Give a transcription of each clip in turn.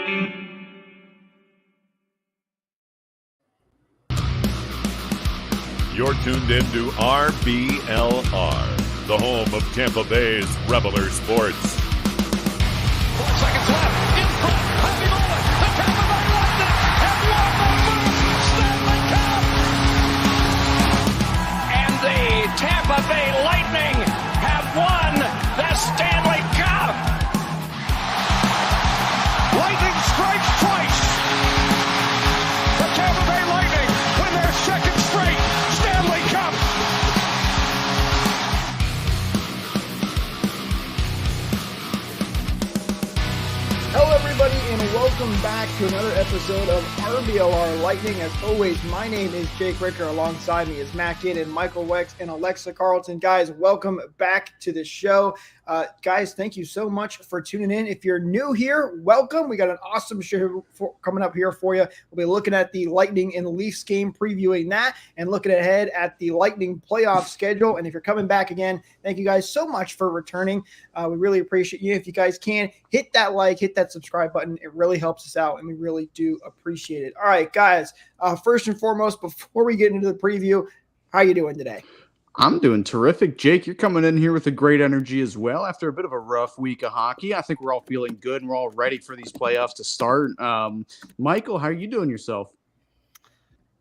You're tuned into RBLR, the home of Tampa Bay's RBLR Sports. 4 seconds left. In front. Happy moment. The Tampa Bay Lightning have won the first Stanley Cup. And the Tampa Bay Lightning have won the Stanley Cup. Lightning strikes twice. The Tampa Bay Lightning win their second straight Stanley Cup. Hello, everybody, and welcome back to another episode of RBLR Lightning. As always, my name is Jake Ricker. Alongside me is Matt Gannon, Michael Wex, and Alexa Carlton. Guys, welcome back to the show. Guys, thank you so much for tuning in. If you're new here, welcome. We got an awesome show coming up here for you. We'll be looking at the Lightning and Leafs game, previewing that, and looking ahead at the Lightning playoff schedule. And if you're coming back again, thank you guys so much for returning. We really appreciate you. If you guys can, hit that like, hit that subscribe button. It really helps us out, and we really do appreciate it. All right, guys, first and foremost, before we get into the preview, how you doing today? I'm doing terrific. Jake, you're coming in here with a great energy as well. After a bit of a rough week of hockey, I think we're all feeling good and we're all ready for these playoffs to start. Michael, how are you doing yourself?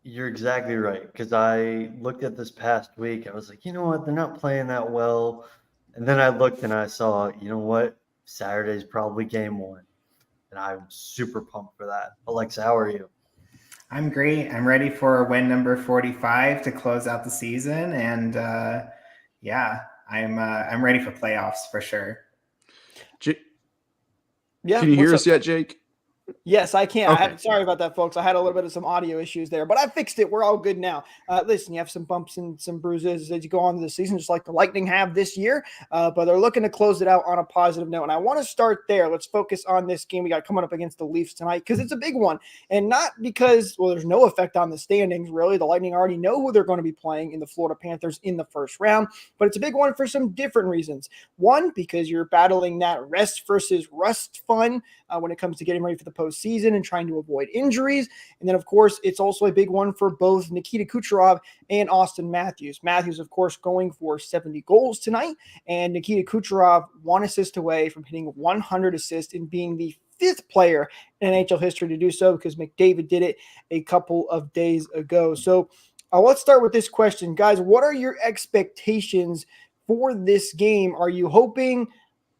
You're exactly right, because I looked at this past week. I was like, you know what? They're not playing that well. And then I looked and I saw, you know what? Saturday's probably game one. And I'm super pumped for that. Alexa, how are you? I'm great. I'm ready for win number 45 to close out the season, and I'm ready for playoffs for sure. Can you hear us yet, Jake? Yes, I can. Okay. Sorry about that, folks. I had a little bit of some audio issues there, but I fixed it. We're all good now. Listen, you have some bumps and some bruises as you go on to the season, just like the Lightning have this year, but they're looking to close it out on a positive note. And I want to start there. Let's focus on this game we got coming up against the Leafs tonight, because it's a big one. And not because, well, there's no effect on the standings, really. The Lightning already know who they're going to be playing in the Florida Panthers in the first round, but it's a big one for some different reasons. One, because you're battling that rest versus rust fun when it comes to getting ready for the postseason and trying to avoid injuries. And then, of course, it's also a big one for both Nikita Kucherov and Austin Matthews. Matthews, of course, going for 70 goals tonight, and Nikita Kucherov 1 assist away from hitting 100 assists and being the 5th player in NHL history to do so, because McDavid did it a couple of days ago. So let's start with this question. Guys, what are your expectations for this game? Are you hoping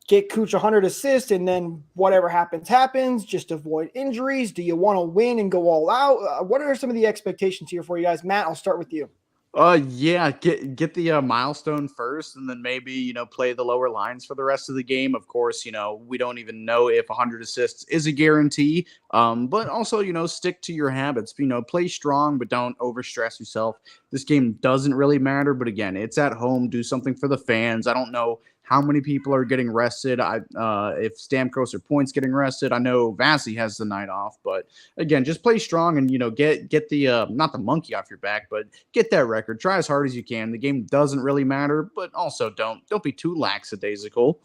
get Kuch 100 assists and then whatever happens, just avoid injuries? Do you want to win and go all out? What are some of the expectations here for you guys? Matt, I'll start with you. Get the milestone first, and then maybe, play the lower lines for the rest of the game. Of course, we don't even know if 100 assists is a guarantee, but also, stick to your habits. Play strong, but don't overstress yourself. This game doesn't really matter, but again, it's at home. Do something for the fans. I don't know how many people are getting rested. If Stamkos or Point's getting rested, I know Vasi has the night off. But again, just play strong and get the not the monkey off your back, but get that record. Try as hard as you can. The game doesn't really matter, but also don't be too lackadaisical.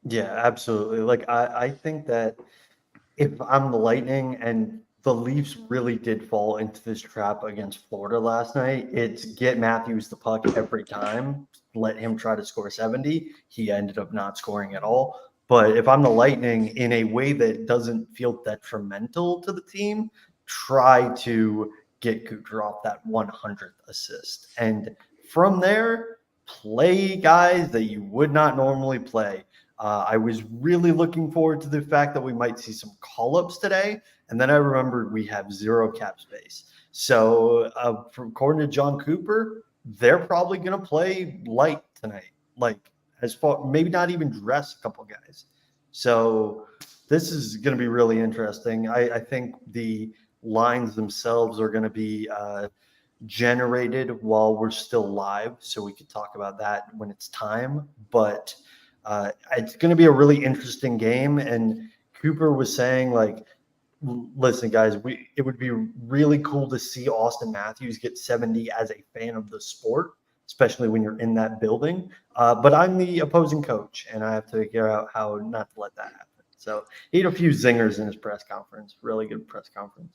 Yeah, absolutely. Like I think that if I'm the Lightning and the Leafs really did fall into this trap against Florida last night, it's get Matthews the puck every time, let him try to score 70. He ended up not scoring at all. But if I'm the Lightning, in a way that doesn't feel detrimental to the team, try to get Kucherov that 100th assist. And from there, play guys that you would not normally play. I was really looking forward to the fact that we might see some call-ups today. And then I remembered we have 0 cap space. So according to John Cooper, they're probably going to play light tonight. Like, as far, maybe not even dress a couple guys. So this is going to be really interesting. I think the lines themselves are going to be generated while we're still live. So we could talk about that when it's time. But it's going to be a really interesting game. And Cooper was saying, like, listen, guys, it would be really cool to see Austin Matthews get 70 as a fan of the sport, especially when you're in that building. But I'm the opposing coach, and I have to figure out how not to let that happen. So he had a few zingers in his press conference. Really good press conference.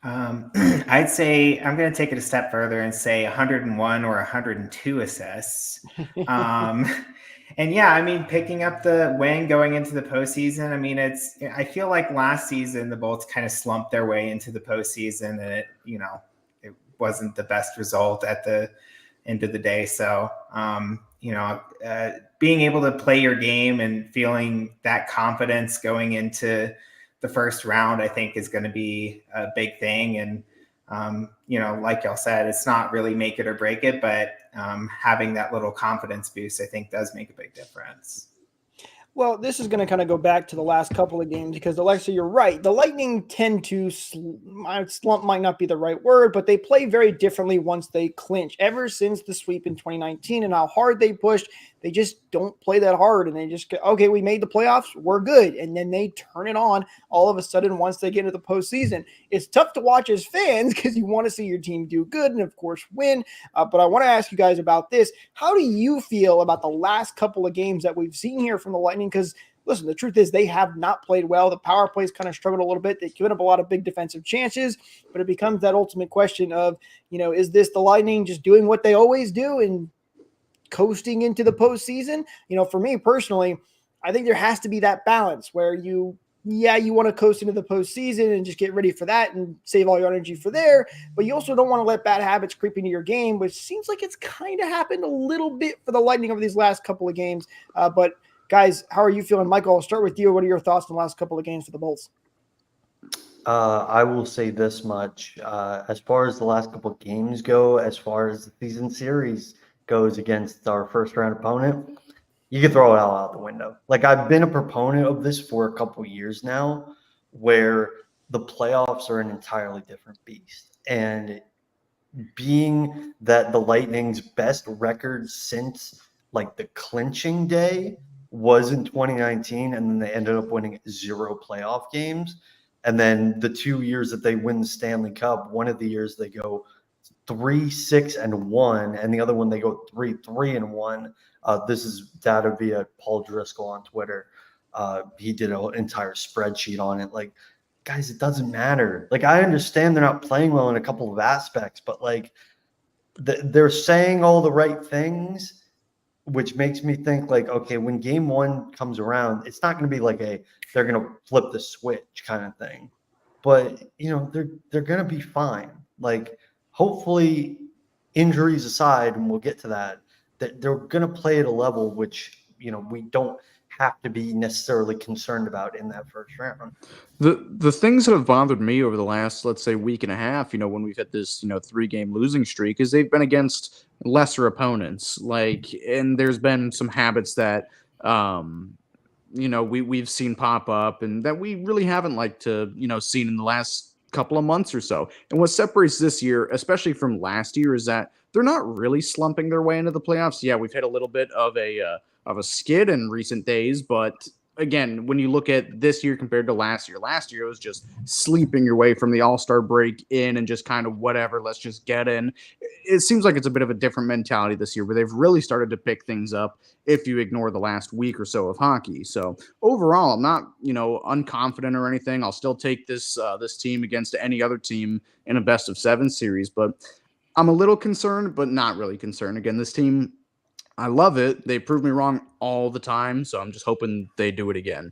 I'd say I'm going to take it a step further and say 101 or 102 assists. And yeah, I mean, picking up the win going into the postseason. I mean, I feel like last season the Bolts kind of slumped their way into the postseason, and it wasn't the best result at the end of the day. So, being able to play your game and feeling that confidence going into the first round, I think, is going to be a big thing. And, like y'all said, it's not really make it or break it, but having that little confidence boost, I think, does make a big difference. Well, this is going to kind of go back to the last couple of games because, Alexa, you're right. The Lightning tend to slump might not be the right word, but they play very differently once they clinch. Ever since the sweep in 2019 and how hard they pushed, they just don't play that hard. And they just go, okay, we made the playoffs, we're good. And then they turn it on all of a sudden once they get into the postseason. It's tough to watch as fans because you want to see your team do good and, of course, win. But I want to ask you guys about this. How do you feel about the last couple of games that we've seen here from the Lightning? Because, listen, the truth is they have not played well. The power plays kind of struggled a little bit. They've given up a lot of big defensive chances, but it becomes that ultimate question of, is this the Lightning just doing what they always do and coasting into the postseason? For me personally, I think there has to be that balance where you want to coast into the postseason and just get ready for that and save all your energy for there. But you also don't want to let bad habits creep into your game, which seems like it's kind of happened a little bit for the Lightning over these last couple of games. But guys, how are you feeling? Michael, I'll start with you. What are your thoughts on the last couple of games for the Bolts? I will say this much. As far as the last couple of games go, as far as the season series goes against our first round opponent, you can throw it all out the window. Like, I've been a proponent of this for a couple of years now, where the playoffs are an entirely different beast. And being that the Lightning's best record since like the clinching day was in 2019, and then they ended up winning 0 playoff games. And then the 2 years that they win the Stanley Cup, one of the years they go 3-6-1, and the other one they go 3-3-1. This is data via Paul Driscoll on Twitter. He did an entire spreadsheet on it. Like, guys, it doesn't matter. Like, I understand they're not playing well in a couple of aspects, but like they're saying all the right things, which makes me think like, okay, when game one comes around, it's not going to be like they're going to flip the switch kind of thing. But, they're going to be fine. Like, hopefully, injuries aside, and we'll get to that they're going to play at a level which, we don't have to be necessarily concerned about in that first round. The things that have bothered me over the last, let's say, week and a half, when we've had this, 3-game losing streak, is they've been against lesser opponents. Like, and there's been some habits that, we've seen pop up and that we really haven't liked to, seen in the last couple of months or so. And what separates this year, especially from last year, is that they're not really slumping their way into the playoffs. Yeah, we've had a little bit of a skid in recent days, but again, when you look at this year compared to last year it was just sleeping your way from the All-Star break in and just kind of whatever, let's just get in. It seems like it's a bit of a different mentality this year where they've really started to pick things up if you ignore the last week or so of hockey. So overall, I'm not, unconfident or anything. I'll still take this team against any other team in a best-of-7 series, but I'm a little concerned, but not really concerned. Again, this team, I love it. They prove me wrong all the time, so I'm just hoping they do it again.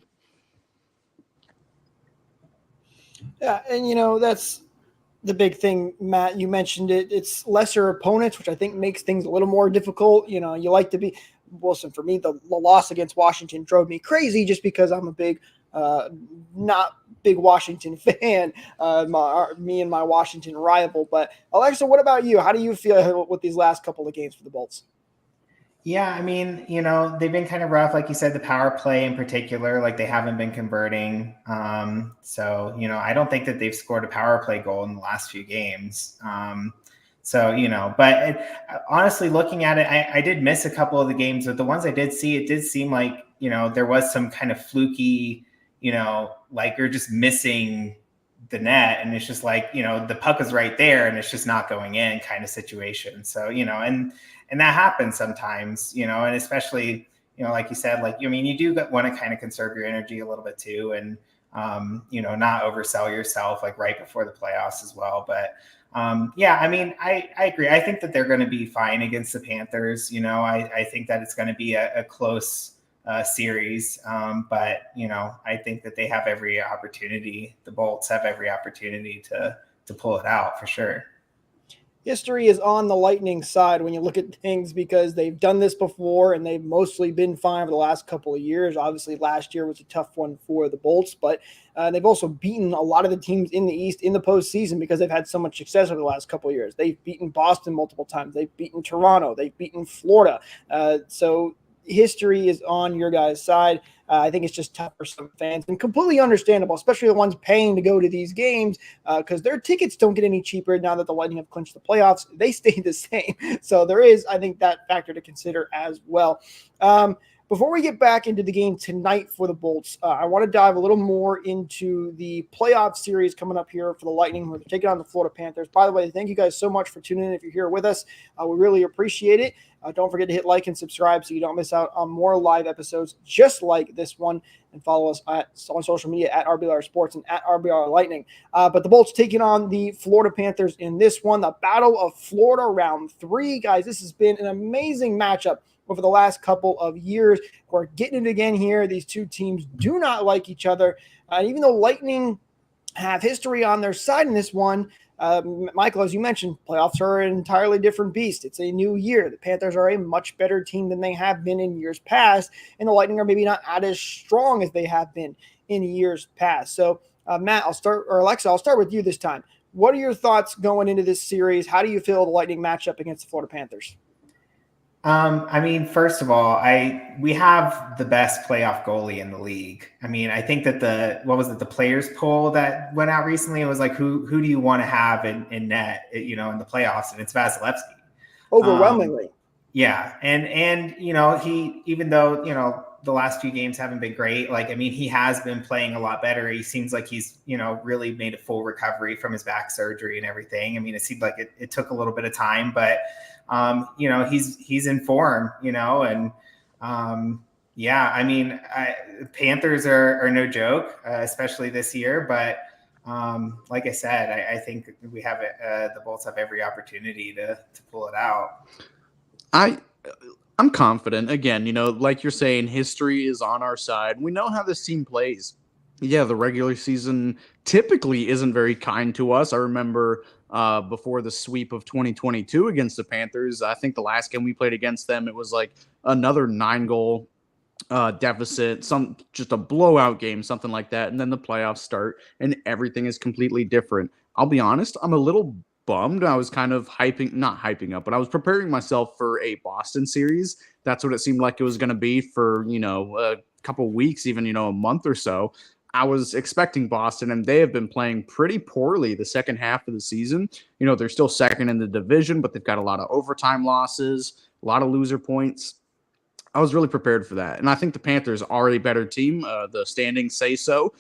Yeah, and that's the big thing, Matt. You mentioned it. It's lesser opponents, which I think makes things a little more difficult. You like to be – Wilson, for me, the loss against Washington drove me crazy just because I'm a big not big Washington fan, me and my Washington rival. But, Alexa, what about you? How do you feel with these last couple of games for the Bolts? Yeah, I mean, they've been kind of rough. Like you said, the power play in particular, like they haven't been converting. So, I don't think that they've scored a power play goal in the last few games. But honestly, looking at it, I did miss a couple of the games, but the ones I did see, it did seem like, there was some kind of fluky, like you're just missing the net and it's just like, the puck is right there and it's just not going in kind of situation. So, and that happens sometimes, and especially, like you said, like, I mean, you do want to kind of conserve your energy a little bit too, and not oversell yourself like right before the playoffs as well. But yeah, I mean, I agree. I think that they're going to be fine against the Panthers. I think that it's going to be a close series. But, I think that they have every opportunity. The Bolts have every opportunity to pull it out for sure. History is on the Lightning side when you look at things, because they've done this before and they've mostly been fine for the last couple of years. Obviously, last year was a tough one for the Bolts, but they've also beaten a lot of the teams in the East in the postseason because they've had so much success over the last couple of years. They've beaten Boston multiple times. They've beaten Toronto. They've beaten Florida. So history is on your guys' side. I think it's just tough for some fans, and completely understandable, especially the ones paying to go to these games, because their tickets don't get any cheaper now that the Lightning have clinched the playoffs. They stay the same. So there is, I think, that factor to consider as well. Before we get back into the game tonight for the Bolts, I want to dive a little more into the playoff series coming up here for the Lightning, who are taking on the Florida Panthers. By the way, thank you guys so much for tuning in. If you're here with us, we really appreciate it. Don't forget to hit like and subscribe so you don't miss out on more live episodes just like this one. And follow us on social media at RBLR Sports and at RBLR Lightning. But the Bolts taking on the Florida Panthers in this one, the Battle of Florida Round 3. Guys, this has been an amazing matchup over the last couple of years. We're getting it again here. These two teams do not like each other. Even though Lightning have history on their side in this one, Michael, as you mentioned, playoffs are an entirely different beast. It's a new year. The Panthers are a much better team than they have been in years past, and the Lightning are maybe not as strong as they have been in years past. So, Matt, Alexa, I'll start with you this time. What are your thoughts going into this series? How do you feel the Lightning match up against the Florida Panthers? I mean, first of all, we have the best playoff goalie in the league. I mean, I think that the players poll that went out recently, it was like, who do you want to have in net, in the playoffs? And it's Vasilevsky. Overwhelmingly. Yeah. And he, even though, the last few games haven't been great, like, I mean, he has been playing a lot better. He seems like he's, really made a full recovery from his back surgery and everything. I mean, it seemed like it took a little bit of time, but he's in form, and yeah, I mean, Panthers are no joke, especially this year. But like I said, I think we have the Bolts have every opportunity to pull it out. I'm confident. Again, like you're saying, history is on our side. We know how this team plays. Yeah, the regular season typically isn't very kind to us. I remember before the sweep of 2022 against the Panthers, I think the last game we played against them, it was like another 9-goal deficit, just a blowout game, something like that. And then the playoffs start and everything is completely different. I'll be honest, I'm a little bummed. I was kind of not hyping up, but I was preparing myself for a Boston series. That's what it seemed like it was going to be for, a couple weeks, even, a month or so. I was expecting Boston, and they have been playing pretty poorly the second half of the season. They're still second in the division, but they've got a lot of overtime losses, a lot of loser points. I was really prepared for that. And I think the Panthers are a better team. The standings say so.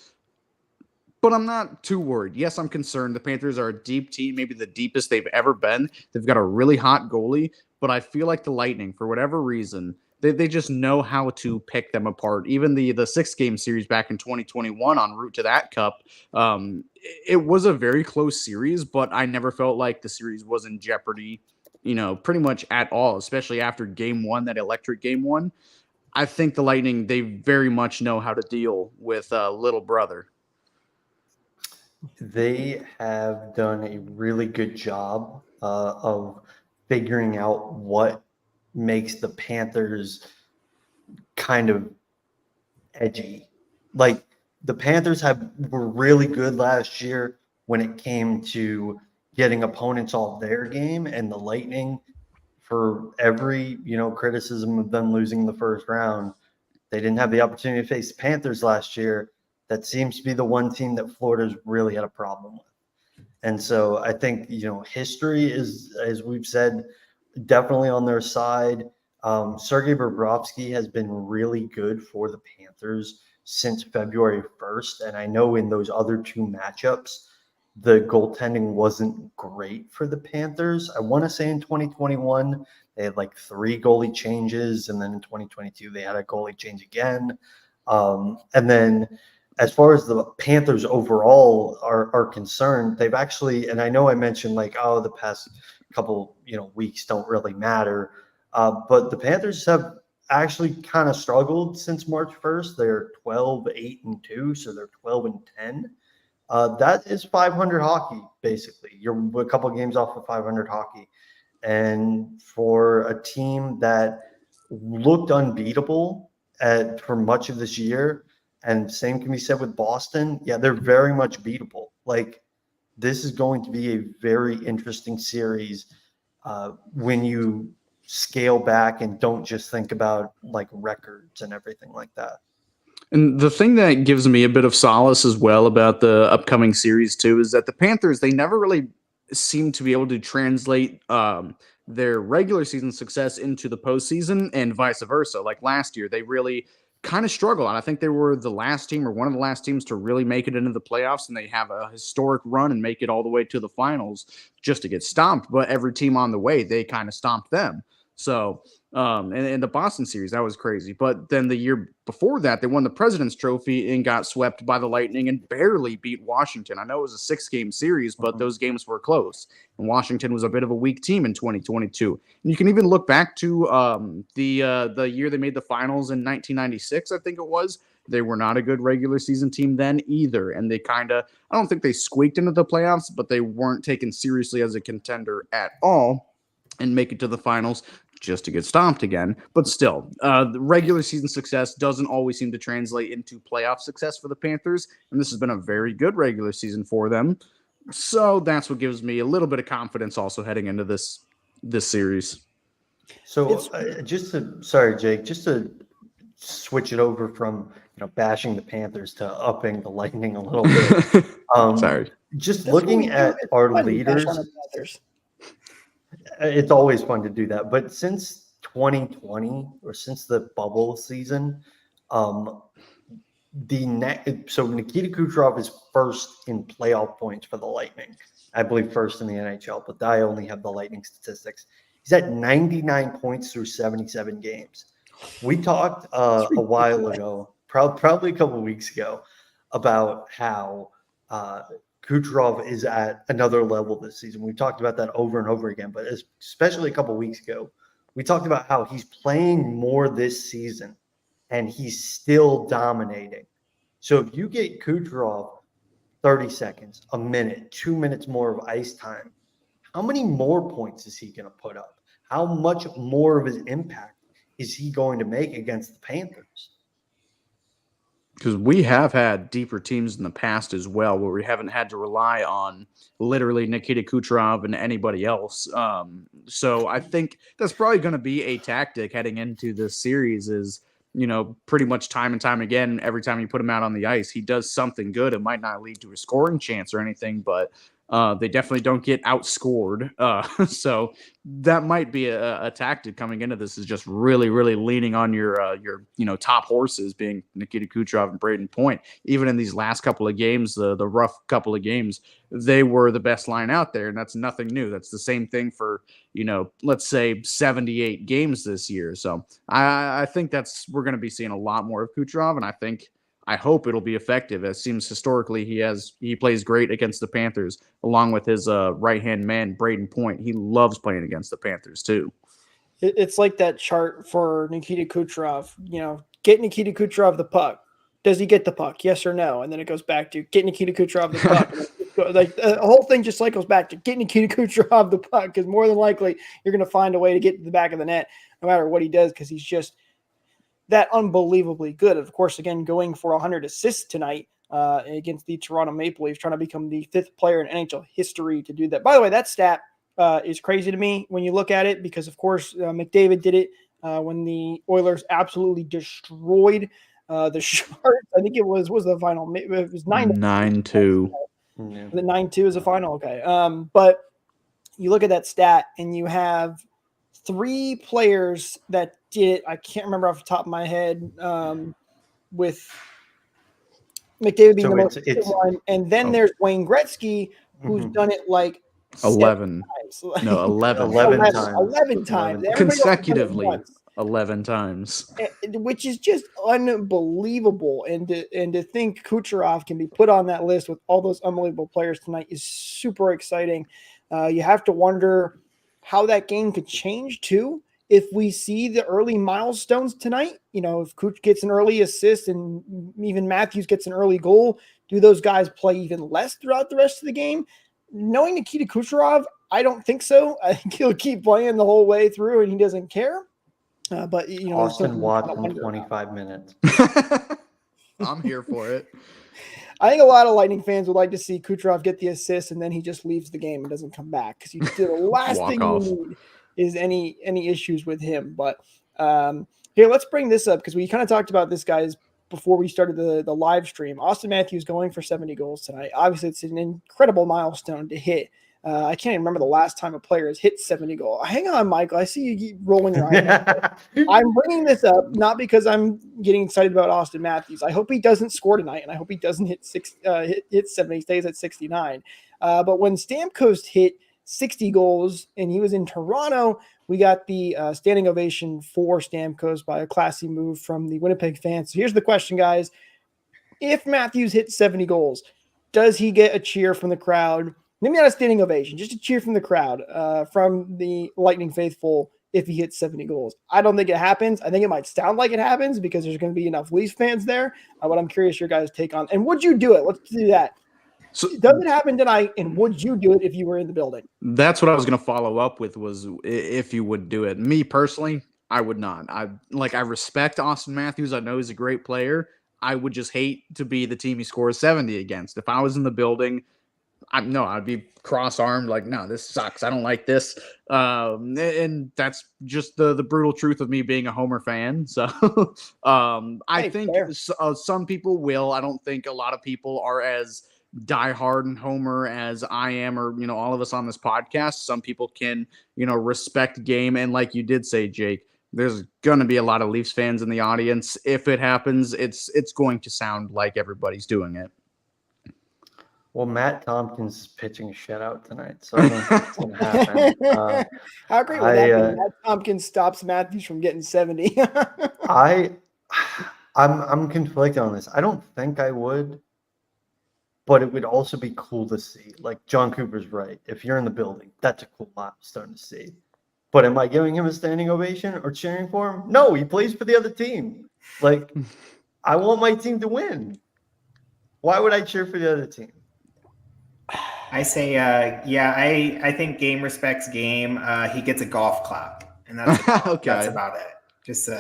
But I'm not too worried. Yes, I'm concerned. The Panthers are a deep team, maybe the deepest they've ever been. They've got a really hot goalie, but I feel like the Lightning, for whatever reason, they just know how to pick them apart. Even the 6-game series back in 2021 en route to that cup, it was a very close series, but I never felt like the series was in jeopardy, pretty much at all, especially after game 1, that electric game 1. I think the Lightning, they very much know how to deal with little brother. They have done a really good job of figuring out what makes the Panthers kind of edgy. Like, the Panthers were really good last year when it came to getting opponents off their game, and the Lightning, for every criticism of them losing the first round, they didn't have the opportunity to face the Panthers last year. That seems to be the one team that Florida's really had a problem with. And so I think, history is, as we've said, definitely on their side. Sergei Bobrovsky has been really good for the Panthers since February 1st. And I know in those other 2 matchups, the goaltending wasn't great for the Panthers. I want to say in 2021, They had like 3 goalie changes, and then in 2022 they had a goalie change again. And then as far as the Panthers overall are concerned, they've actually, and I know I mentioned like, oh, the past couple weeks don't really matter, but the Panthers have actually kind of struggled since March 1st. They're 12-8-2, so they're 12-10. That is 500 hockey, basically. You're a couple of games off of 500 hockey. And for a team that looked unbeatable for much of this year, and same can be said with Boston, yeah, they're very much beatable. Like, this is going to be a very interesting series when you scale back and don't just think about like records and everything like that. And the thing that gives me a bit of solace as well about the upcoming series too is that the Panthers, they never really seem to be able to translate their regular season success into the postseason and vice versa. Like last year, they really kind of struggled. And I think they were the last team or one of the last teams to really make it into the playoffs, and they have a historic run and make it all the way to the finals just to get stomped. But every team on the way, they kind of stomped them. So in the Boston series, that was crazy. But then the year before that, they won the President's Trophy and got swept by the Lightning and barely beat Washington. I know it was a 6-game series, but those games were close. And Washington was a bit of a weak team in 2022. And you can even look back to the year they made the finals in 1996, I think it was. They were not a good regular season team then either. And they I don't think they squeaked into the playoffs, but they weren't taken seriously as a contender at all and make it to the finals just to get stomped again. But still, the regular season success doesn't always seem to translate into playoff success for the Panthers, and this has been a very good regular season for them. So that's what gives me a little bit of confidence also heading into this series. So sorry, Jake, just to switch it over from bashing the Panthers to upping the Lightning a little bit. Sorry. Just looking at our leaders. It's always fun to do that. But since 2020 or since the bubble season, so Nikita Kucherov is first in playoff points for the Lightning. I believe first in the NHL, but I only have the Lightning statistics. He's at 99 points through 77 games. We talked a while ago, probably a couple of weeks ago, about how Kucherov is at another level this season. We've talked about that over and over again, but especially a couple of weeks ago, we talked about how he's playing more this season and he's still dominating. So if you get Kucherov 30 seconds, a minute, 2 minutes more of ice time, how many more points is he going to put up? How much more of his impact is he going to make against the Panthers? Because we have had deeper teams in the past as well, where we haven't had to rely on literally Nikita Kucherov and anybody else. So I think that's probably going to be a tactic heading into this series is, pretty much time and time again, every time you put him out on the ice, he does something good. It might not lead to a scoring chance or anything, but they definitely don't get outscored. So that might be a tactic coming into this, is just really, really leaning on your top horses being Nikita Kucherov and Braden Point. Even in these last couple of games, the rough couple of games, they were the best line out there, and that's nothing new. That's the same thing for, let's say 78 games this year. So I think we're going to be seeing a lot more of Kucherov, and I hope it'll be effective. It seems historically he plays great against the Panthers, along with his right-hand man, Braden Point. He loves playing against the Panthers, too. It's like that chart for Nikita Kucherov. Get Nikita Kucherov the puck. Does he get the puck? Yes or no? And then it goes back to get Nikita Kucherov the puck. Like the whole thing just cycles back to get Nikita Kucherov the puck, because more than likely you're going to find a way to get to the back of the net no matter what he does, because he's just that unbelievably good. Of course, again, going for 100 assists tonight against the Toronto Maple Leafs, trying to become the 5th player in NHL history to do that. By the way, that stat is crazy to me when you look at it, because, of course, McDavid did it when the Oilers absolutely destroyed the Sharks. I think it was the final. It was 9-2. Yeah. The 9-2 is the final. Okay. But you look at that stat and you have 3 players that did it. I can't remember off the top of my head, with McDavid being the most one. And then there's Wayne Gretzky, who's done it like 11. Times. No, 11. 11 times. 11 times. 11. Everybody else has done it Consecutively, once. 11 times. Which is just unbelievable. And to think Kucherov can be put on that list with all those unbelievable players tonight is super exciting. You have to wonder how that game could change too. If we see the early milestones tonight, if Kuch gets an early assist and even Matthews gets an early goal, do those guys play even less throughout the rest of the game? Knowing Nikita Kucherov, I don't think so. I think he'll keep playing the whole way through and he doesn't care. But Austin Watson, 25 minutes. I'm here for it. I think a lot of Lightning fans would like to see Kucherov get the assist and then he just leaves the game and doesn't come back because the last Walk thing off. you need is any issues with him. But here, let's bring this up because we kind of talked about this, guys, before we started the live stream. Austin Matthews going for 70 goals tonight. Obviously, it's an incredible milestone to hit. I can't even remember the last time a player has hit 70 goals. Hang on, Michael. I see you keep rolling your eyes. I'm bringing this up not because I'm getting excited about Austin Matthews. I hope he doesn't score tonight, and I hope he doesn't hit 70, stays at 69. But when Stamkos hit 60 goals and he was in Toronto, we got the standing ovation for Stamkos by a classy move from the Winnipeg fans. So here's the question, guys. If Matthews hits 70 goals, does he get a cheer from the crowd? Maybe not a standing ovation, just a cheer from the crowd, from the Lightning faithful if he hits 70 goals. I don't think it happens. I think it might sound like it happens because there's going to be enough Leafs fans there. But I'm curious your guys' take on. And would you do it? Let's do that. So, does it happen tonight? And would you do it if you were in the building? That's what I was going to follow up with, was if you would do it. Me personally, I would not. I respect Austin Matthews. I know he's a great player. I would just hate to be the team he scores 70 against. If I was in the building, I'd be cross-armed like, no, this sucks. I don't like this. And that's just the brutal truth of me being a Homer fan. So I think some people will. I don't think a lot of people are as diehard and Homer as I am, or, all of us on this podcast. Some people can, respect game. And like you did say, Jake, there's going to be a lot of Leafs fans in the audience. If it happens, it's going to sound like everybody's doing it. Well, Matt Tompkins is pitching a shutout tonight, so I don't think it's going to happen. How great would that be? Matt Tompkins stops Matthews from getting 70. I'm conflicted on this. I don't think I would, but it would also be cool to see. Like John Cooper's right. If you're in the building, that's a cool milestone to see. But am I giving him a standing ovation or cheering for him? No, he plays for the other team. Like, I want my team to win. Why would I cheer for the other team? I say, I think game respects game. He gets a golf clap, and that's about, okay. That's about it. Just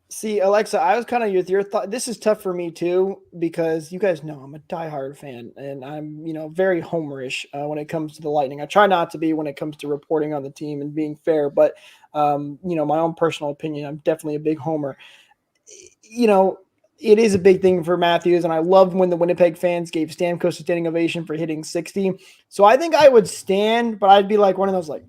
See, Alexa, I was kind of with your thought. This is tough for me too, because you guys know I'm a diehard fan and I'm, very homerish when it comes to the Lightning. I try not to be when it comes to reporting on the team and being fair, but my own personal opinion, I'm definitely a big homer. It is a big thing for Matthews, and I loved when the Winnipeg fans gave Stamkos a standing ovation for hitting 60. So I think I would stand, but I'd be like one of those like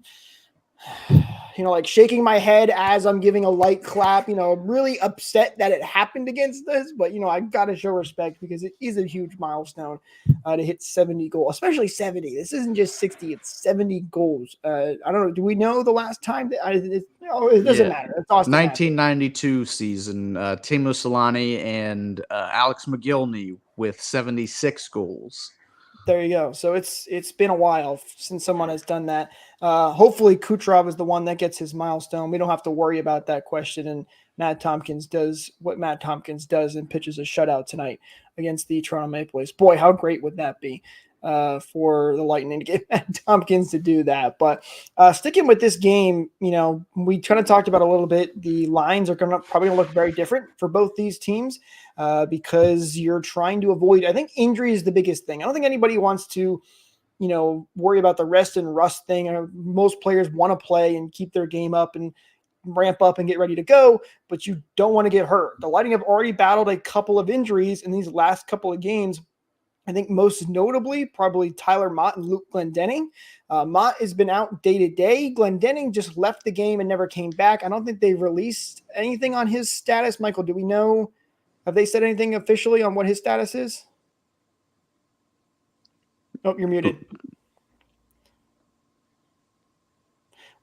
shaking my head as I'm giving a light clap, really upset that it happened against us. But, I got to show respect because it is a huge milestone to hit 70 goals, especially 70. This isn't just 60, it's 70 goals. I don't know. Do we know the last time that it doesn't matter. It's awesome. 1992 season, Teemu Selanne and Alex McGillney with 76 goals. There you go. So it's been a while since someone has done that. Hopefully Kucherov is the one that gets his milestone. We don't have to worry about that question. And Matt Tompkins does what Matt Tompkins does and pitches a shutout tonight against the Toronto Maple Leafs. Boy, how great would that be for the Lightning to get Matt Tompkins to do that. But sticking with this game, we kind of talked about a little bit. The lines are probably going to look very different for both these teams because you're trying to avoid, I think injury is the biggest thing. I don't think anybody wants to, worry about the rest and rust thing. Most players want to play and keep their game up and ramp up and get ready to go, but you don't want to get hurt. The Lightning have already battled a couple of injuries in these last couple of games. I think most notably, probably Tyler Mott and Luke Glendening. Mott has been out day to day. Glendening just left the game and never came back. I don't think they've released anything on his status. Michael, do we know? Have they said anything officially on what his status is? Oh, you're muted.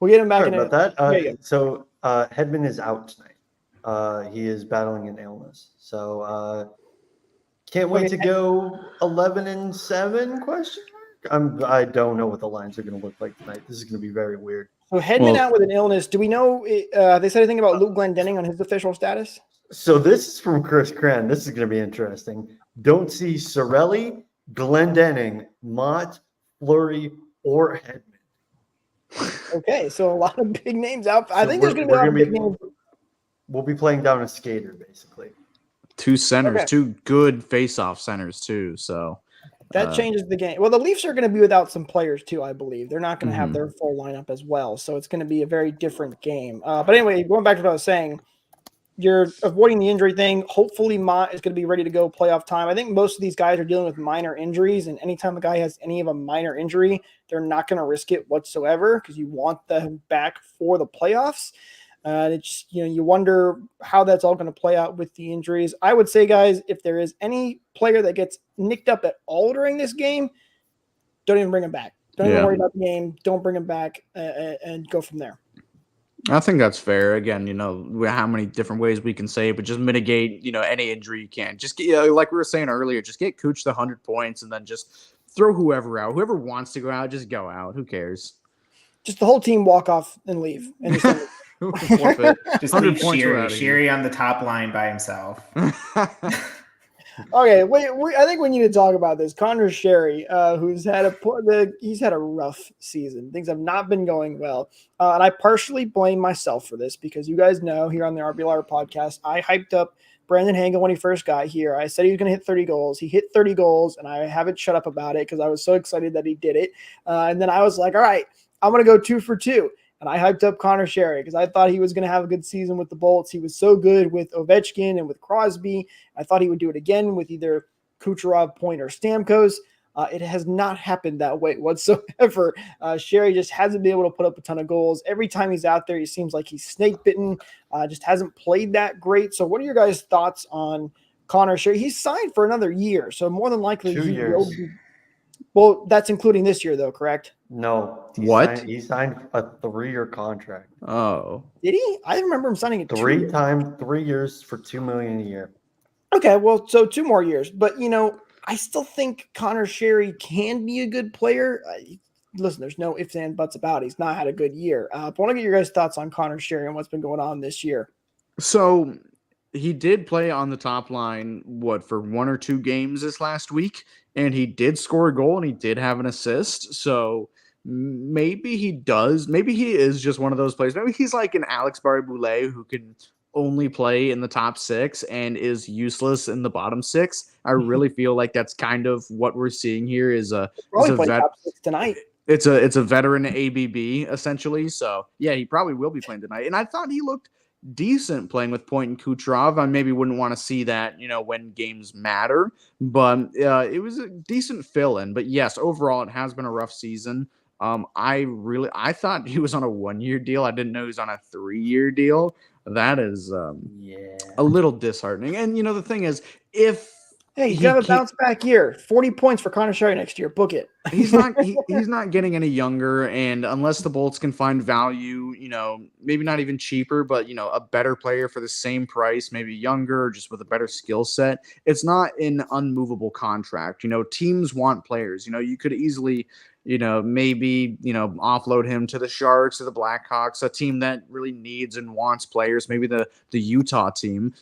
We'll get him back Sorry in about that. Yeah. So Hedman is out tonight. He is battling an illness. So can't wait Okay. to go 11-7 question mark. I don't know what the lines are going to look like tonight. This is going to be very weird. So Hedman out with an illness. Do we know? They said anything about Luke Glendening on his official status? So this is from Chris Cran. This is going to be interesting. Don't see Sorelli, Glendening, Mott, Fleury, or Hedman. Okay, so a lot of big names out. I think there's going to be a lot of big names. We'll be playing down a skater, basically. Two centers, Okay. two good face-off centers too. So That changes the game. Well, the Leafs are going to be without some players too, I believe. They're not going to have Mhm. their full lineup as well, so it's going to be a very different game. But anyway, going back to what I was saying, you're avoiding the injury thing. Hopefully, Mott is going to be ready to go playoff time. I think most of these guys are dealing with minor injuries, and anytime a guy has any of a minor injury, they're not going to risk it whatsoever because you want them back for the playoffs. It's you wonder how that's all going to play out with the injuries. I would say, guys, if there is any player that gets nicked up at all during this game, don't even bring him back. Don't even worry about the game. Don't bring him back and go from there. I think that's fair. Again, how many different ways we can say it, but just mitigate, any injury you can. Just get, like we were saying earlier, just get Cooch the 100 points and then just throw whoever out. Whoever wants to go out, just go out. Who cares? Just the whole team walk off and leave. And just just leave Sherry on the top line by himself. Okay, I think we need to talk about this. Connor Sherry, who's had a rough season. Things have not been going well, and I partially blame myself for this because you guys know here on the RBLR podcast, I hyped up Brandon Hagel when he first got here. I said he was going to hit 30 goals. He hit 30 goals, and I haven't shut up about it because I was so excited that he did it. And then I was like, all right, I'm going to go 2 for 2. And I hyped up Connor Sherry because I thought he was going to have a good season with the Bolts. He was so good with Ovechkin and with Crosby. I thought he would do it again with either Kucherov, Point, or Stamkos. It has not happened that way whatsoever. Sherry just hasn't been able to put up a ton of goals. Every time he's out there, he seems like he's snake bitten. Just hasn't played that great. So what are your guys' thoughts on Connor Sherry? He's signed for another year. So more than likely 2 he years. will be. Well, that's including this year, though, correct? No. He signed a 3-year contract. Oh. Did he? I remember him signing it 3 years for $2 million a year. Okay, well, so 2 more years. But, I still think Connor Sherry can be a good player. Listen, there's no ifs and buts about it. He's not had a good year. But I want to get your guys' thoughts on Connor Sherry and what's been going on this year. So he did play on the top line, for 1 or 2 games this last week, and he did score a goal and he did have an assist. So maybe he is just one of those players. Maybe he's like an Alex Barré-Boulet who can only play in the top 6 and is useless in the bottom 6. I really feel like that's kind of what we're seeing here is top 6 tonight. It's a veteran ABB essentially. So yeah, he probably will be playing tonight. And I thought he looked decent playing with Point and Kucherov. I maybe wouldn't want to see that, when games matter, but it was a decent fill-in. But yes, overall, it has been a rough season. I thought he was on a 1-year deal. I didn't know he was on a 3-year deal. That is a little disheartening. And the thing is, if he's got a bounce back year, 40 points for Connor Sherry next year. Book it. he's not getting any younger, and unless the Bolts can find value, maybe not even cheaper, but a better player for the same price, maybe younger, or just with a better skill set, it's not an unmovable contract. Teams want players. You could easily maybe, offload him to the Sharks or the Blackhawks, a team that really needs and wants players, maybe the Utah team.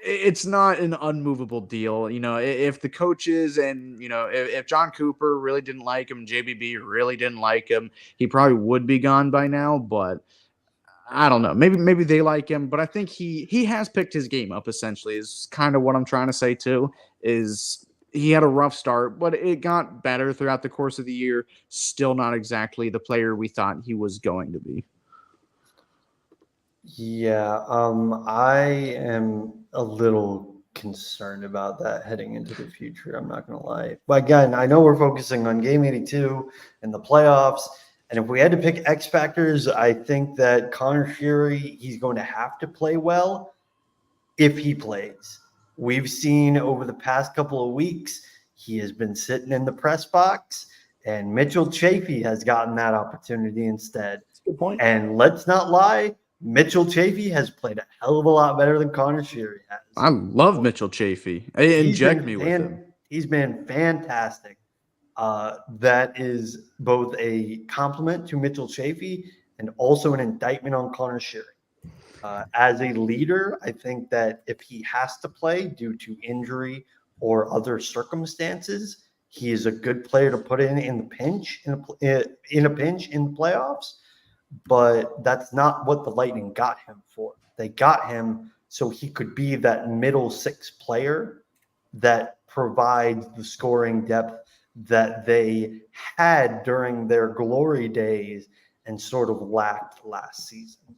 It's not an unmovable deal. If the coaches and, if John Cooper really didn't like him, JBB really didn't like him, he probably would be gone by now, but I don't know. Maybe they like him, but I think he has picked his game up essentially is kind of what I'm trying to say too, is he had a rough start, but it got better throughout the course of the year. Still not exactly the player we thought he was going to be. Yeah, I am a little concerned about that heading into the future. I'm not going to lie. But again, I know we're focusing on Game 82 and the playoffs. And if we had to pick X factors, I think that Connor Sherry, he's going to have to play well if he plays. We've seen over the past couple of weeks, he has been sitting in the press box. And Mitchell Chafee has gotten that opportunity instead. Good point. And let's not lie, Mitchell Chafee has played a hell of a lot better than Connor Sheary has. I love Mitchell Chafee. Inject me with him. He's been fantastic. That is both a compliment to Mitchell Chafee and also an indictment on Connor Sheary. As a leader, I think that if he has to play due to injury or other circumstances, he is a good player to put in the pinch in a pinch in the playoffs. But that's not what the Lightning got him for. They got him so he could be that middle six player that provides the scoring depth that they had during their glory days and sort of lacked last season.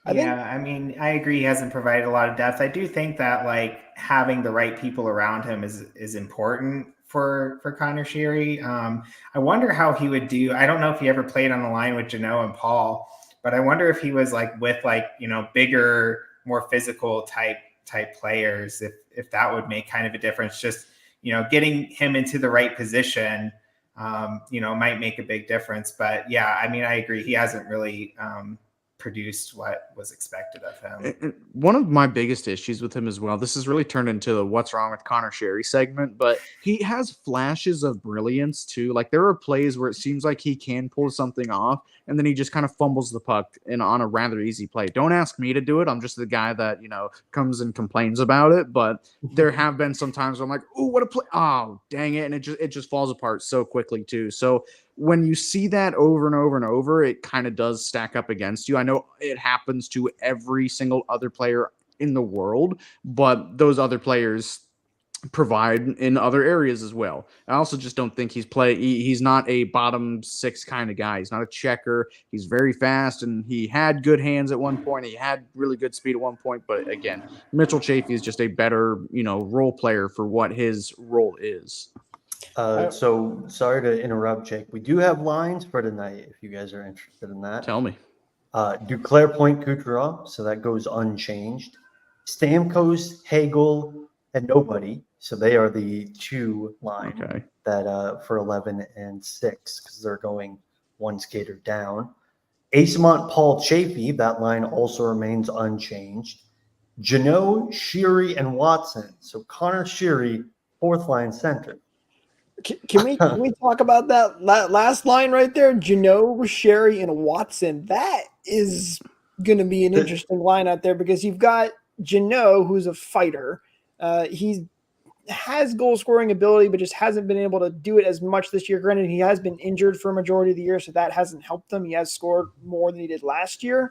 I mean, I agree he hasn't provided a lot of depth. I do think that like having the right people around him is important for Connor Sheary. I wonder how he would do. I don't know if he ever played on the line with Jeannot and Paul, but I wonder if he was like with like, you know, bigger, more physical type players, if that would make kind of a difference. Just, you know, getting him into the right position, you know, might make a big difference. But yeah, I mean, I agree. He hasn't really produced what was expected of him. And one of my biggest issues with him as well, this has really turned into the what's wrong with Connor Sheary segment, but he has flashes of brilliance too. Like there are plays where it seems like he can pull something off and then he just kind of fumbles the puck on a rather easy play. Don't ask me to do it. I'm just the guy that, you know, comes and complains about it, but there have been some times where I'm like, oh, what a play. Oh, dang it. And it just falls apart so quickly too. So when you see that over and over and over, it kind of does stack up against you. I know it happens to every single other player in the world, but those other players provide in other areas as well. I also just don't think he's not a bottom six kind of guy. He's not a checker. He's very fast, and he had good hands at one point. He had really good speed at one point, but again, Mitchell Chafee is just a better, you know, role player for what his role is. So sorry to interrupt, Jake. We do have lines for tonight if you guys are interested in that. Tell me. Duclair, Point, Kucherov, so that goes unchanged. Stamkos, Hagel, and nobody. So they are the two lines that for 11 and 6 because they're going one skater down. Asemont, Paul, Chafee, that line also remains unchanged. Jeannot, Sheary, and Watson. So Connor Sheary, fourth line center. Can we talk about that last line right there? Jeannot, Sheary, and Watson. That is going to be an interesting line out there because you've got Jeannot, who's a fighter. He has goal scoring ability, but just hasn't been able to do it as much this year. Granted, he has been injured for a majority of the year, so that hasn't helped him. He has scored more than he did last year.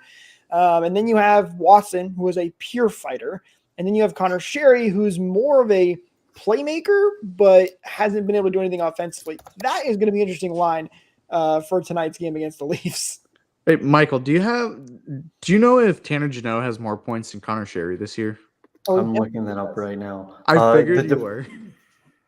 And then you have Watson, who is a pure fighter. And then you have Connor Sheary, who's more of a playmaker, but hasn't been able to do anything offensively. That is going to be an interesting line for tonight's game against the Leafs. Hey, Michael, do you know if Tanner Jeannot has more points than Connor Sheary this year? I'm looking that up right now. I figured you were.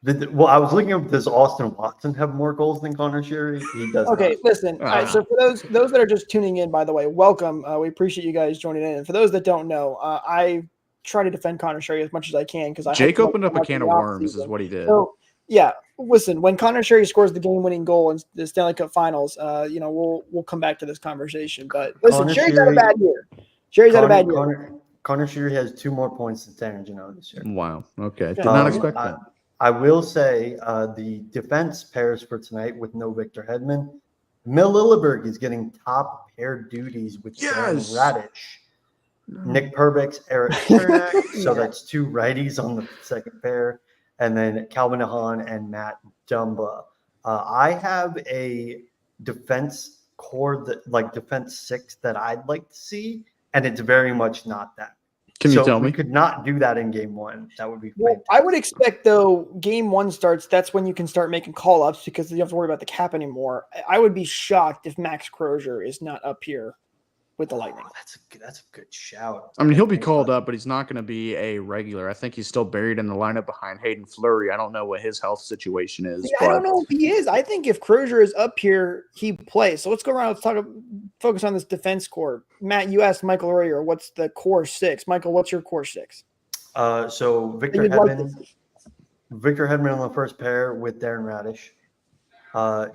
Well, I was looking up, does Austin Watson have more goals than Connor Sheary? He does. Okay, not. Listen. All right, so for those that are just tuning in, by the way, welcome. We appreciate you guys joining in. And for those that don't know, I try to defend Connor Sheary as much as I can because Jake opened up a can of worms, is what he did. So yeah, listen, when Connor Sheary scores the game-winning goal in the Stanley Cup Finals, you know, we'll come back to this conversation. But listen, Sheary's had a bad year. Connor Sheary has 2 more points than Tanner Jeannot this year. Wow. Okay. Did not expect that. I will say the defense pairs for tonight with no Victor Hedman. Mil Lilleberg is getting top pair duties with Darren Radish. Nick Perbix, Eric Chernak. So that's 2 righties on the second pair. And then Calvin Ahan and Matt Dumba. I have a defense core defense 6 that I'd like to see, and it's very much not that. Can you tell me? We could not do that in game 1. That would be well, I would expect, though, game 1 starts, that's when you can start making call-ups because you don't have to worry about the cap anymore. I would be shocked if Max Crozier is not up here with the Lightning. That's a good shout. I mean, he'll be called up, but he's not going to be a regular. I think he's still buried in the lineup behind Hayden Fleury. I don't know what his health situation is. I don't know if he is. I think if Crozier is up here, he plays. So let's go around. Let's focus on this defense core. Matt, you asked Michael earlier, what's the core 6? Michael, what's your core 6? So Victor Hedman on the first pair with Darren Radish.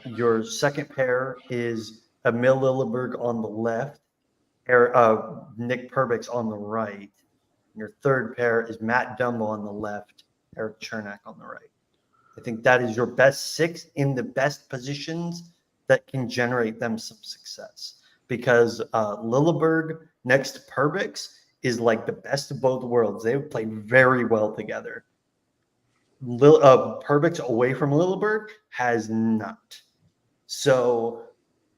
Your second pair is Emil Lilleberg on the left, Nick Perbix on the right. Your third pair is Matt Dumbo on the left, Eric Chernak on the right. I think that is your best 6 in the best positions that can generate them some success. Because Lilleberg next to Perbix is like the best of both worlds. They would play very well together. Perbix away from Lilleberg has not. So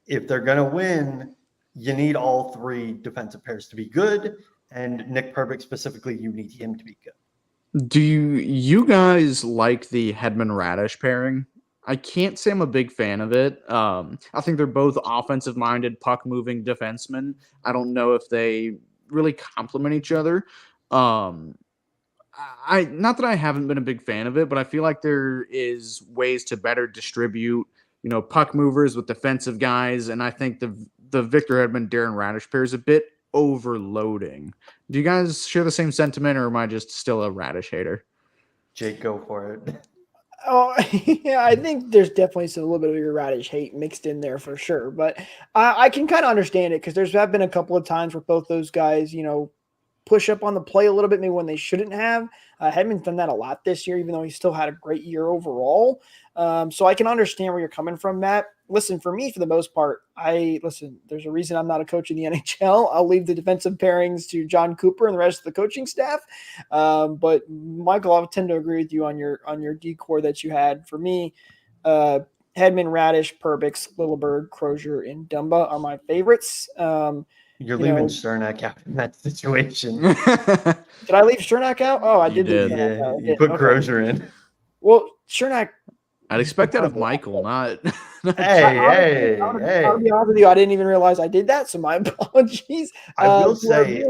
if they're going to win, you need all 3 defensive pairs to be good. And Nick Perbix specifically, you need him to be good. Do you guys like the Hedman Radish pairing? I can't say I'm a big fan of it. I think they're both offensive-minded, puck-moving defensemen. I don't know if they really complement each other. Not that I haven't been a big fan of it, but I feel like there is ways to better distribute, puck movers with defensive guys, and I think the Victor Hedman Darren Radish pair is a bit overloading. Do you guys share the same sentiment, or am I just still a Radish hater? Jake, go for it. Oh, yeah, I think there's definitely a little bit of your Radish hate mixed in there for sure. But I can kind of understand it because there's been a couple of times where both those guys, push up on the play a little bit, maybe when they shouldn't have. Hedman's done that a lot this year, even though he still had a great year overall. So I can understand where you're coming from, Matt. Listen, for me, for the most part, there's a reason I'm not a coach in the NHL. I'll leave the defensive pairings to John Cooper and the rest of the coaching staff. But Michael, I tend to agree with you on your decor that you had. For me, Hedman, Radish, Perbix, Lilleberg, Crozier, and Dumba are my favorites. You're leaving Chernak out in that situation. Did I leave Chernak out? Oh, I did. Yeah, you put Crozier in. Well, Chernak. I'd expect that of Michael, not. Hey. I'll be honest with you. I didn't even realize I did that, so my apologies. I will say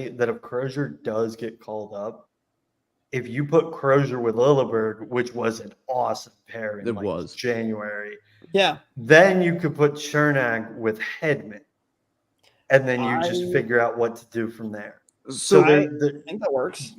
that if Crozier does get called up, if you put Crozier with Lilleberg, which was an awesome pair in January, then you could put Chernak with Hedman, and then you just figure out what to do from there. So I think that works.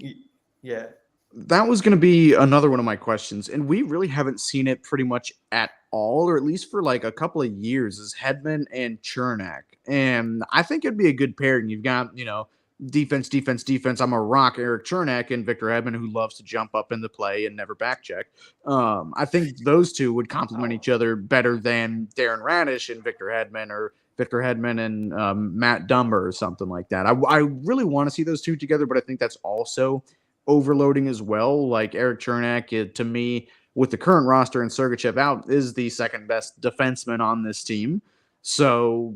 Yeah. That was going to be another one of my questions, and we really haven't seen it pretty much at all, or at least for like a couple of years, is Hedman and Chernak. And I think it'd be a good pairing. You've got, defense. I'm a rock, Eric Chernak, and Victor Hedman, who loves to jump up in the play and never back check. I think those two would complement each other better than Darren Radish and Victor Hedman, or Victor Hedman and Matt Dumber or something like that. I really want to see those two together, but I think that's also overloading as well. Like Eric Chernak, to me, with the current roster and Sergachev out, is the second best defenseman on this team. So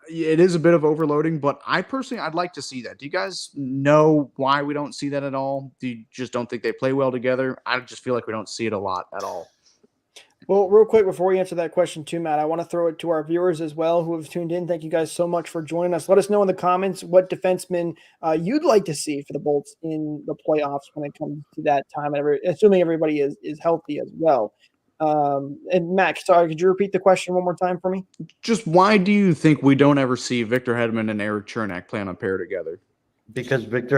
it is a bit of overloading, but I'd like to see that. Do you guys know why we don't see that at all? Do you just don't think they play well together? I just feel like we don't see it a lot at all. Well, real quick, before we answer that question too, Matt, I want to throw it to our viewers as well who have tuned in. Thank you guys so much for joining us. Let us know in the comments what defensemen you'd like to see for the Bolts in the playoffs when it comes to that time, assuming everybody is healthy as well. And Matt, sorry, could you repeat the question one more time for me? Just why do you think we don't ever see Victor Hedman and Eric Chernak play on a pair together? Because Eric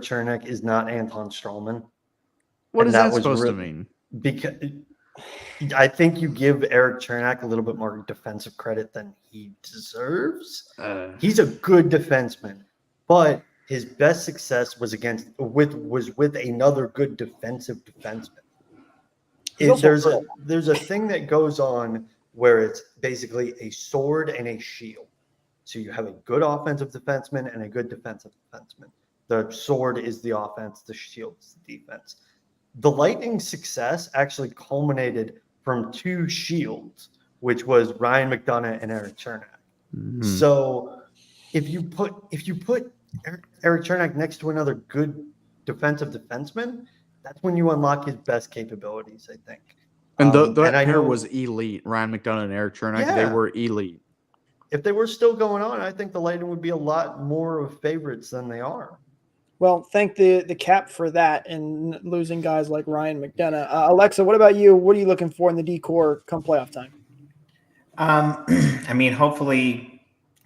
Chernak is not Anton Strawman. What is that supposed to mean? Because I think you give Eric Chernak a little bit more defensive credit than he deserves. He's a good defenseman, but his best success was with another good defensive defenseman. There's a thing that goes on where it's basically a sword and a shield. So you have a good offensive defenseman and a good defensive defenseman. The sword is the offense, the shield is the defense. The Lightning's success actually culminated from 2 shields, which was Ryan McDonough and Eric Chernak. Mm-hmm. So if you put Eric Chernak next to another good defensive defenseman, that's when you unlock his best capabilities, I think. And that pair was elite. Ryan McDonough and Eric Chernak, they were elite. If they were still going on, I think the Lightning would be a lot more of favorites than they are. Well, thank the cap for that and losing guys like Ryan McDonough. Alexa, what about you? What are you looking for in the decor come playoff time? I mean, hopefully,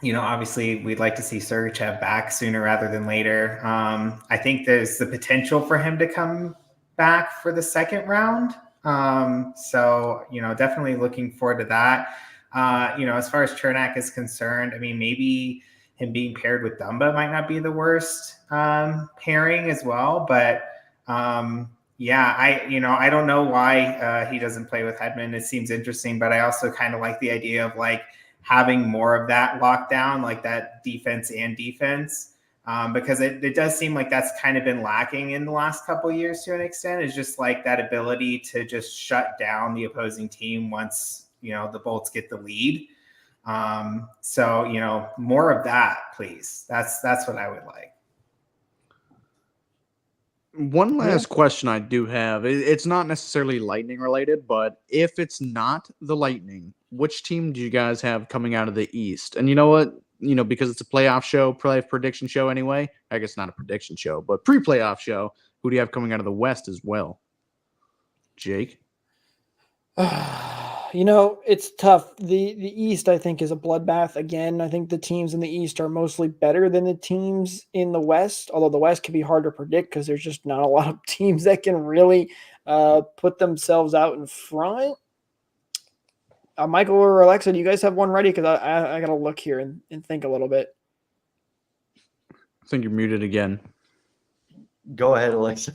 obviously we'd like to see Sergachev back sooner rather than later. I think there's the potential for him to come back for the second round. So, definitely looking forward to that. As far as Chernak is concerned, I mean, maybe him being paired with Dumba might not be the worst pairing as well. But yeah, I don't know why he doesn't play with Hedman. It seems interesting, but I also kind of like the idea of like having more of that lockdown, like that defense and defense. Because it does seem like that's kind of been lacking in the last couple of years to an extent. Is just like that ability to just shut down the opposing team once the Bolts get the lead. So more of that, please. That's what I would like. One last question I do have. It's not necessarily Lightning related, but if it's not the Lightning, which team do you guys have coming out of the East? And you know what? Because it's a playoff show, playoff prediction show anyway. I guess not a prediction show, but pre-playoff show. Who do you have coming out of the West as well? Jake? It's tough. The East, I think, is a bloodbath again. I think the teams in the East are mostly better than the teams in the West, although the West can be hard to predict because there's just not a lot of teams that can really put themselves out in front. Michael or Alexa, do you guys have one ready? Because I got to look here and think a little bit. I think you're muted again. Go ahead, Alexa.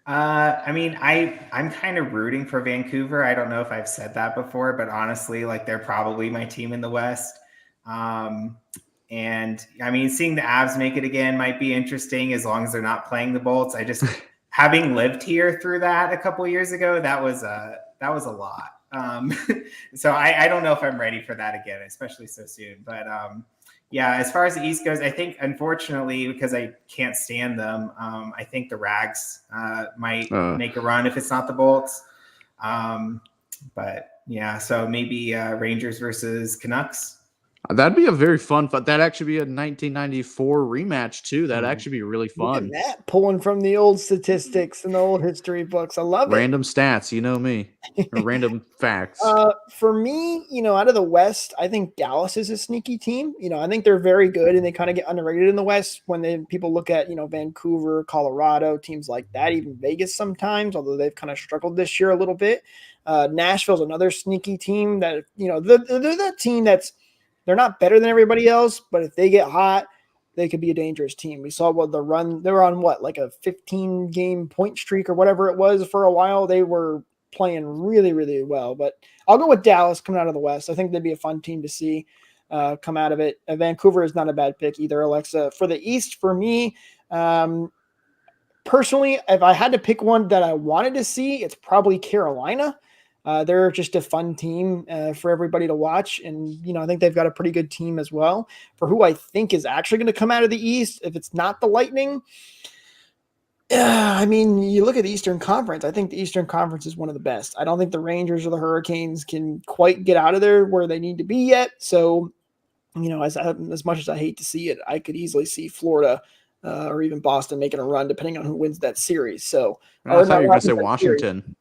I mean, I'm kind of rooting for Vancouver. I don't know if I've said that before, but honestly, like they're probably my team in the West. And I mean, seeing the Avs make it again might be interesting as long as they're not playing the Bolts. I just having lived here through that a couple of years ago, that was a lot. So I don't know if I'm ready for that again, especially so soon. But yeah, as far as the East goes, I think, unfortunately, because I can't stand them, I think the Rags might make a run if it's not the Bolts. But yeah, so maybe Rangers versus Canucks. That'd be a very fun fight. That'd actually be a 1994 rematch, too. That'd actually be really fun. Look at that, pulling from the old statistics and the old history books. I love it. Random stats, you know me. Or random facts. For me, out of the West, I think Dallas is a sneaky team. I think they're very good and they kind of get underrated in the West when people look at, Vancouver, Colorado, teams like that, even Vegas sometimes, although they've kind of struggled this year a little bit. Nashville's another sneaky team that, they're that team they're not better than everybody else, but if they get hot, they could be a dangerous team. We saw what the run, they were on like a 15-game point streak or whatever it was for a while. They were playing really, really well, but I'll go with Dallas coming out of the West. I think they'd be a fun team to see come out of it. Vancouver is not a bad pick either, Alexa. For the East, for me, personally, if I had to pick one that I wanted to see, it's probably Carolina. They're just a fun team for everybody to watch. And, I think they've got a pretty good team as well. For who I think is actually going to come out of the East, if it's not the Lightning, I mean, you look at the Eastern Conference. I think the Eastern Conference is one of the best. I don't think the Rangers or the Hurricanes can quite get out of there where they need to be yet. So, as much as I hate to see it, I could easily see Florida or even Boston making a run, depending on who wins that series. So, I thought you were going to say Washington.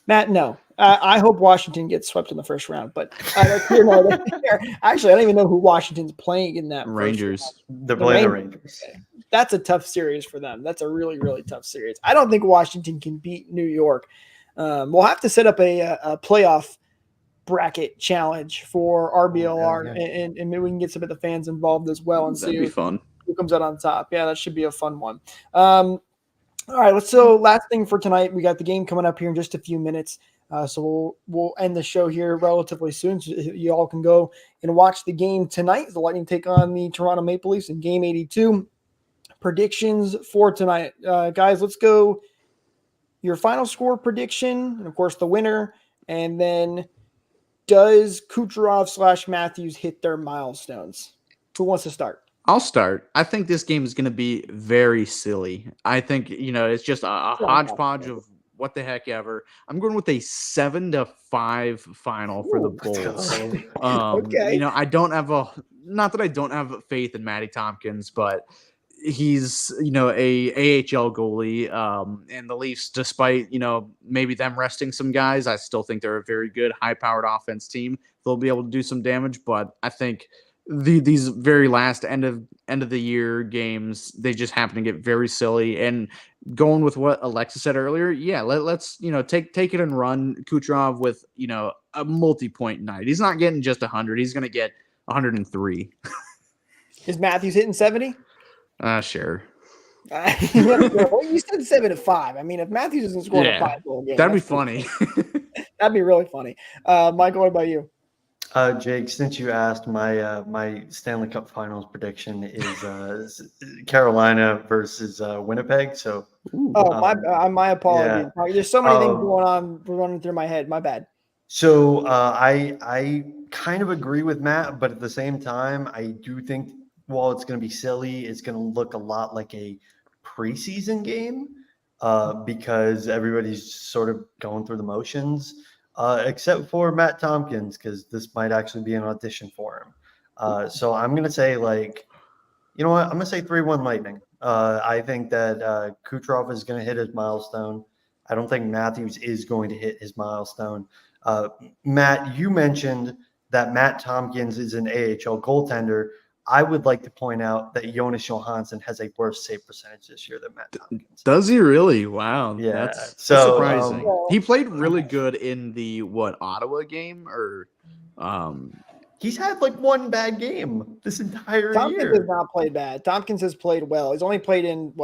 Matt, no. I hope Washington gets swept in the first round, but actually, I don't even know who Washington's playing in that. Rangers. They're playing the Rangers. That's a tough series for them. That's a really, really tough series. I don't think Washington can beat New York. We'll have to set up a playoff bracket challenge for RBLR, and maybe we can get some of the fans involved as well and see who comes out on top. Yeah, that should be a fun one. All right, so last thing for tonight, we got the game coming up here in just a few minutes. So we'll end the show here relatively soon. So you all can go and watch the game tonight. The Lightning take on the Toronto Maple Leafs in Game 82. Predictions for tonight, guys. Let's go. Your final score prediction, and of course the winner, and then does Kucherov/Matthews hit their milestones? Who wants to start? I'll start. I think this game is going to be very silly. I think, it's just a hodgepodge of what the heck ever. I'm going with a 7-5 final for the Bulls. Okay. I don't have not that I don't have faith in Matty Tompkins, but he's, a AHL goalie. And the Leafs, despite, maybe them resting some guys, I still think they're a very good high-powered offense team. They'll be able to do some damage, but I think these very last end of the year games, they just happen to get very silly. And going with what Alexa said earlier, yeah, let's take it and run Kucherov with a multi-point night. He's not getting just 100; he's going to get 103. Is Matthews hitting 70? Sure. Well, you said 7 to 5. I mean, if Matthews doesn't score a 5-goal game, that'd be funny. That'd be really funny. Michael, what about you? Jake, since you asked, my Stanley Cup Finals prediction is Carolina versus Winnipeg. So, my apologies. Yeah. There's so many things going on running through my head. My bad. So I kind of agree with Matt, but at the same time, I do think while it's going to be silly, it's going to look a lot like a preseason game because everybody's sort of going through the motions. Except for Matt Tompkins, because this might actually be an audition for him. So I'm going to say, you know what? I'm going to say 3-1 Lightning. I think that Kucherov is going to hit his milestone. I don't think Matthews is going to hit his milestone. Matt, you mentioned that Matt Tompkins is an AHL goaltender. I would like to point out that Jonas Johansson has a worse save percentage this year than Matt Tompkins. Does he really? Wow. Yeah. That's So, surprising. He played really good in the Ottawa game or he's had one bad game this entire Tompkins year. has not played bad. Tompkins has played well. He's only played in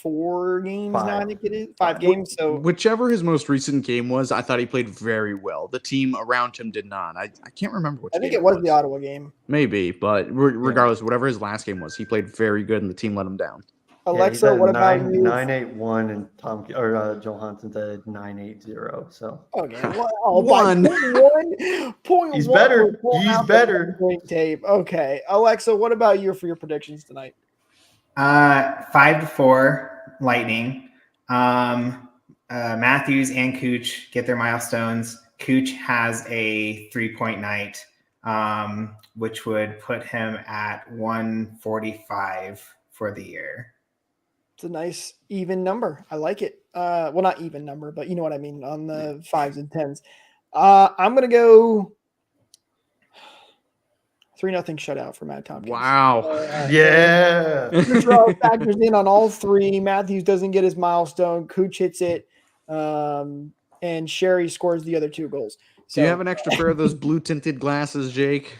4 games now, I think it is. 5 games. So whichever his most recent game was, I thought he played very well. The team around him did not. I can't remember which. I think it was the Ottawa game. Maybe, but regardless, whatever his last game was, he played very good, and the team let him down. Alexa, what about you? 9-8-1 and Johansson's at 9-8-0. So okay, one point. He's better. He's better. Great tape. Okay, Alexa, what about you for your predictions tonight? 5-4 Lightning. Matthews and Cooch get their milestones. Cooch has a 3-point night, which would put him at 145 for the year. It's a nice even number. I like it. Well, not even number, but you know what I mean on the 5s and 10s. I'm gonna go 3-0 shutout for Matt Tompkins. Wow. Yeah. Kucherov factors in on all 3. Matthews doesn't get his milestone. Cooch hits it. And Sherry scores the other 2 goals. So, do you have an extra pair of those blue tinted glasses, Jake?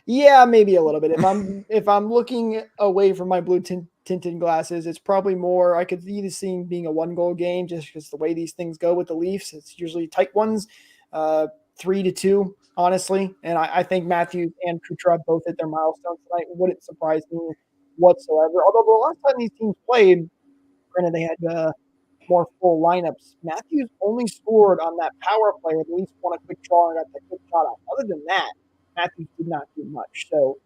Yeah, maybe a little bit. If I'm looking away from my blue tinted glasses, it's probably more. I could see this being a 1-goal game just because the way these things go with the Leafs. It's usually tight ones, 3-2, honestly. And I think Matthews and Kucherov both hit their milestones tonight. Wouldn't surprise me whatsoever. Although the last time these teams played, granted they had more full lineups. Matthews only scored on that power play where the Leafs won a quick draw and got that quick shot out. Other than that, Matthews did not do much. So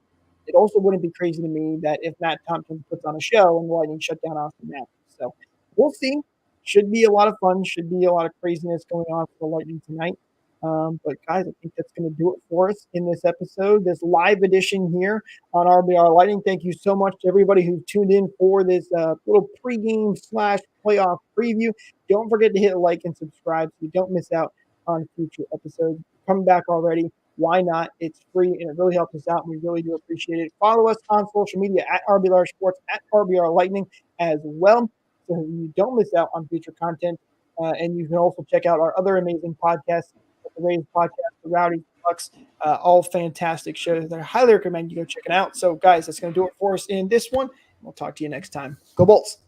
it also wouldn't be crazy to me that if Matt Tompkins puts on a show and the Lightning shut down Austin Matthews. So we'll see. Should be a lot of fun. Should be a lot of craziness going on for the Lightning tonight. But guys, I think that's going to do it for us in this episode, this live edition here on RBR Lightning. Thank you so much to everybody who tuned in for this little pregame / playoff preview. Don't forget to hit like and subscribe so you don't miss out on future episodes. Coming back already. Why not? It's free and it really helps us out. And we really do appreciate it. Follow us on social media at RBLR Sports, at RBR Lightning as well, so you don't miss out on future content. And you can also check out our other amazing podcasts, the Rays podcast, the Rowdy Bucks, all fantastic shows that I highly recommend you go check it out. So, guys, that's going to do it for us in this one. We'll talk to you next time. Go Bolts.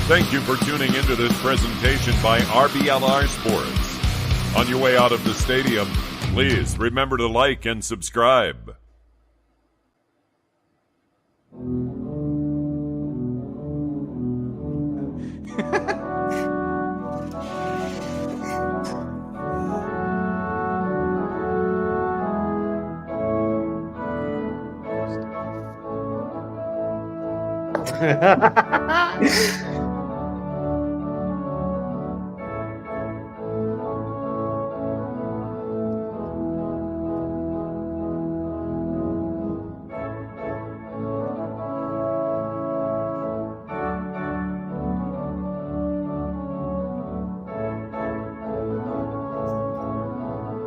Thank you for tuning into this presentation by RBLR Sports. On your way out of the stadium, please remember to like and subscribe. Ha ha ha ha!